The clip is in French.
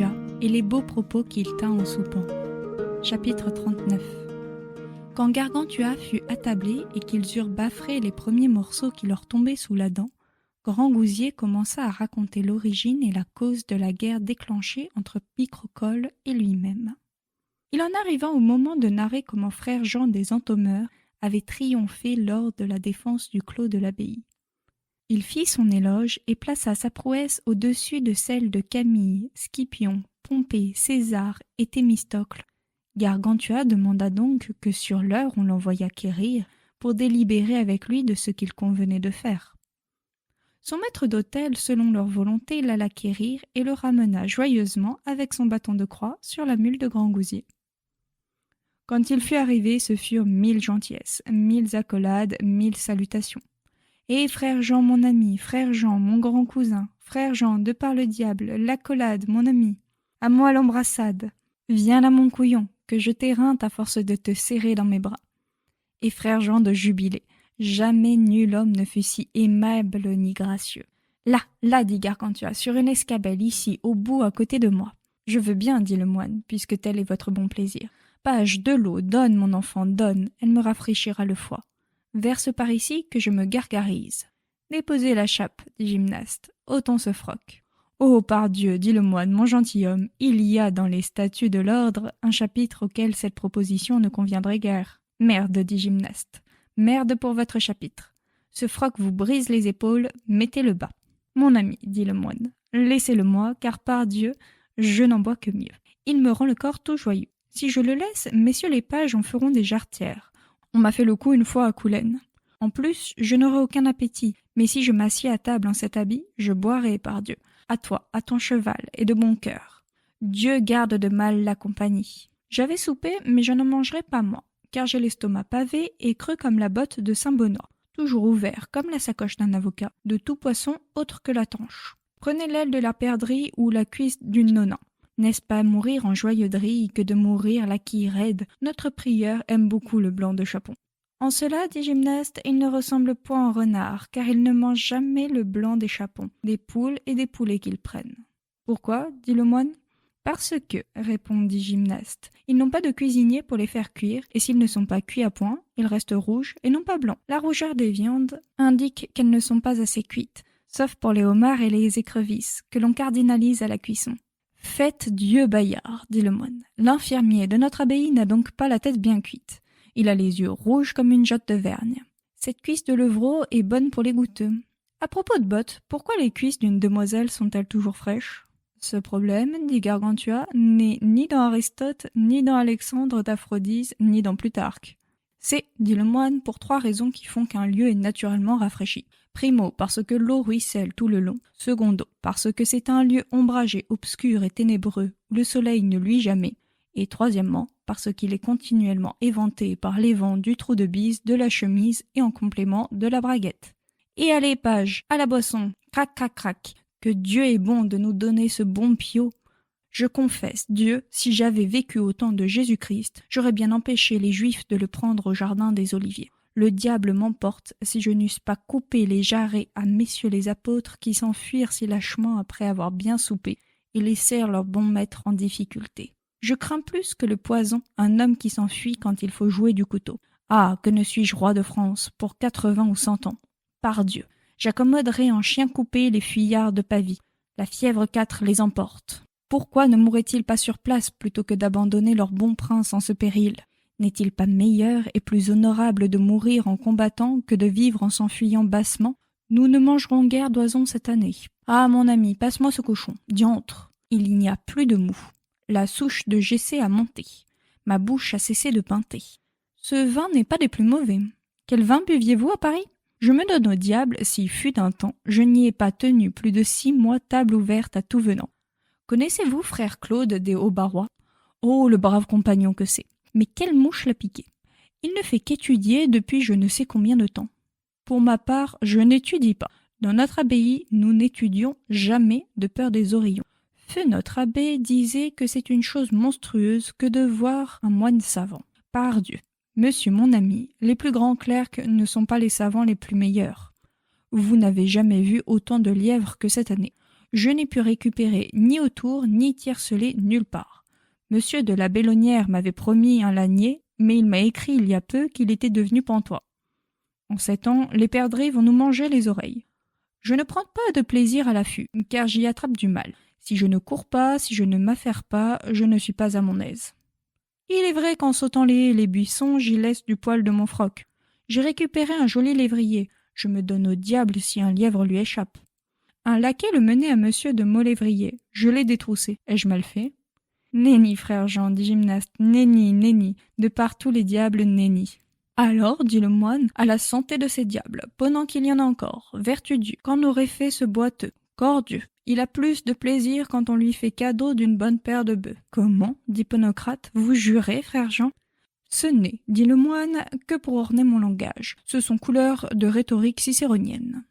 Gargantua et les beaux propos qu'il tint en soupant. Chapitre 39. Quand Gargantua fut attablé et qu'ils eurent bafferé les premiers morceaux qui leur tombaient sous la dent, Grangousier commença à raconter l'origine et la cause de la guerre déclenchée entre Picrocole et lui-même. Il en arriva au moment de narrer comment frère Jean des Entomeurs avait triomphé lors de la défense du clos de l'abbaye. Il fit son éloge et plaça sa prouesse au-dessus de celle de Camille, Scipion, Pompée, César et Thémistocle. Gargantua demanda donc que sur l'heure on l'envoyât quérir pour délibérer avec lui de ce qu'il convenait de faire. Son maître d'hôtel, selon leur volonté, l'alla quérir et le ramena joyeusement avec son bâton de croix sur la mule de Grangousier. Quand il fut arrivé, ce furent 1000 gentillesses, 1000 accolades, 1000 salutations. « Eh, frère Jean, mon ami, frère Jean, mon grand cousin, frère Jean, de par le diable, l'accolade, mon ami, à moi l'embrassade, viens là mon couillon, que je t'éreinte à force de te serrer dans mes bras. » Et frère Jean de jubiler. Jamais nul homme ne fut si aimable ni gracieux. « Là, dit Gargantua, sur une escabelle, ici, au bout, à côté de moi. »« Je veux bien, dit le moine, puisque tel est votre bon plaisir. Page, de l'eau, donne, mon enfant, donne, elle me rafraîchira le foie. Verse par ici que je me gargarise. »« Déposez la chape, dit Gymnaste, ôtons ce froc. »« Oh, pardieu, dit le moine, mon gentilhomme, il y a dans les statuts de l'ordre un chapitre auquel cette proposition ne conviendrait guère. »« Merde, dit Gymnaste. Merde pour votre chapitre. Ce froc vous brise les épaules, mettez-le bas. »« Mon ami, dit le moine, laissez-le-moi, car par Dieu, je n'en bois que mieux. Il me rend le corps tout joyeux. Si je le laisse, messieurs les pages en feront des jarretières. On m'a fait le coup une fois à Coulaine. En plus, je n'aurai aucun appétit, mais si je m'assieds à table en cet habit, je boirai, par Dieu. À toi, à ton cheval, et de bon cœur. Dieu garde de mal la compagnie. J'avais soupé, mais je n'en mangerai pas moi, car j'ai l'estomac pavé et creux comme la botte de Saint-Benoît, toujours ouvert comme la sacoche d'un avocat, de tout poisson autre que la tanche. Prenez l'aile de la perdrix ou la cuisse d'une nona. N'est-ce pas mourir en joyeux drille que de mourir la quille raide? Notre prieur aime beaucoup le blanc de chapon. En cela, dit Gymnaste, il ne ressemble point au renard, car il ne mange jamais le blanc des chapons, des poules et des poulets qu'ils prennent. Pourquoi? Dit le moine. Parce que, répondit Gymnaste, ils n'ont pas de cuisinier pour les faire cuire, et s'ils ne sont pas cuits à point, ils restent rouges et non pas blancs. La rougeur des viandes indique qu'elles ne sont pas assez cuites, sauf pour les homards et les écrevisses, que l'on cardinalise à la cuisson. Faites Dieu Bayard, dit le moine. L'infirmier de notre abbaye n'a donc pas la tête bien cuite. Il a les yeux rouges comme une jotte de vergne. Cette cuisse de levreau est bonne pour les goûteux. À propos de bottes, pourquoi les cuisses d'une demoiselle sont-elles toujours fraîches? Ce problème, dit Gargantua, n'est ni dans Aristote, ni dans Alexandre d'Aphrodise, ni dans Plutarque. C'est, dit le moine, pour 3 raisons qui font qu'un lieu est naturellement rafraîchi. Primo, parce que l'eau ruisselle tout le long. Secondo, parce que c'est un lieu ombragé, obscur et ténébreux, où le soleil ne luit jamais. Et troisièmement, parce qu'il est continuellement éventé par les vents du trou de bise, de la chemise et en complément de la braguette. Et allez, page, à la boisson, crac, crac, crac, que Dieu est bon de nous donner ce bon piot. Je confesse, Dieu, si j'avais vécu au temps de Jésus-Christ, j'aurais bien empêché les Juifs de le prendre au jardin des Oliviers. Le diable m'emporte si je n'eusse pas coupé les jarrets à messieurs les apôtres qui s'enfuirent si lâchement après avoir bien soupé et laissèrent leur bon maître en difficulté. Je crains plus que le poison un homme qui s'enfuit quand il faut jouer du couteau. Ah, que ne suis-je roi de France pour 80 ou 100 ans. Par Dieu, j'accommoderai en chien coupé les fuyards de Pavie. La fièvre 4 les emporte. Pourquoi ne mourraient-ils pas sur place plutôt que d'abandonner leur bon prince en ce péril? N'est-il pas meilleur et plus honorable de mourir en combattant que de vivre en s'enfuyant bassement? Nous ne mangerons guère d'oisons cette année. Ah, mon ami, passe-moi ce cochon. Diantre, il n'y a plus de mou. La souche de Gessé a monté. Ma bouche a cessé de pinter. Ce vin n'est pas des plus mauvais. Quel vin buviez-vous à Paris? Je me donne au diable si, fut un temps, je n'y ai pas tenu plus de 6 mois table ouverte à tout venant. Connaissez-vous frère Claude des Hauts-Barrois? Oh, le brave compagnon que c'est! Mais quelle mouche l'a piqué? Il ne fait qu'étudier depuis je ne sais combien de temps. Pour ma part, je n'étudie pas. Dans notre abbaye, nous n'étudions jamais de peur des oreillons. Feu notre abbé disait que c'est une chose monstrueuse que de voir un moine savant. Par Dieu, monsieur mon ami, les plus grands clercs ne sont pas les savants les plus meilleurs. Vous n'avez jamais vu autant de lièvres que cette année. je n'ai pu récupérer ni autour ni tierceler nulle part. Monsieur de la Bellonnière m'avait promis un lanier, mais il m'a écrit il y a peu qu'il était devenu pantois. En 7 ans, les perdrix vont nous manger les oreilles. Je ne prends pas de plaisir à l'affût, car j'y attrape du mal. Si je ne cours pas, si je ne m'affaire pas, je ne suis pas à mon aise. Il est vrai qu'en sautant les haies et les buissons, j'y laisse du poil de mon froc. J'ai récupéré un joli lévrier. Je me donne au diable si un lièvre lui échappe. Un laquais le menait à monsieur de Maulévrier. Je l'ai détroussé. Ai-je mal fait? Nenni, frère Jean, dit Gymnaste. Nenni, nenni. De par tous les diables, nenni. Alors, dit le moine, à la santé de ces diables, pendant qu'il y en a encore, vertu Dieu, qu'en aurait fait ce boiteux, corps Dieu. Il a plus de plaisir quand on lui fait cadeau d'une bonne paire de bœufs. Comment, dit Ponocrate, vous jurez, frère Jean? Ce n'est, dit le moine, que pour orner mon langage. Ce sont couleurs de rhétorique cicéronienne.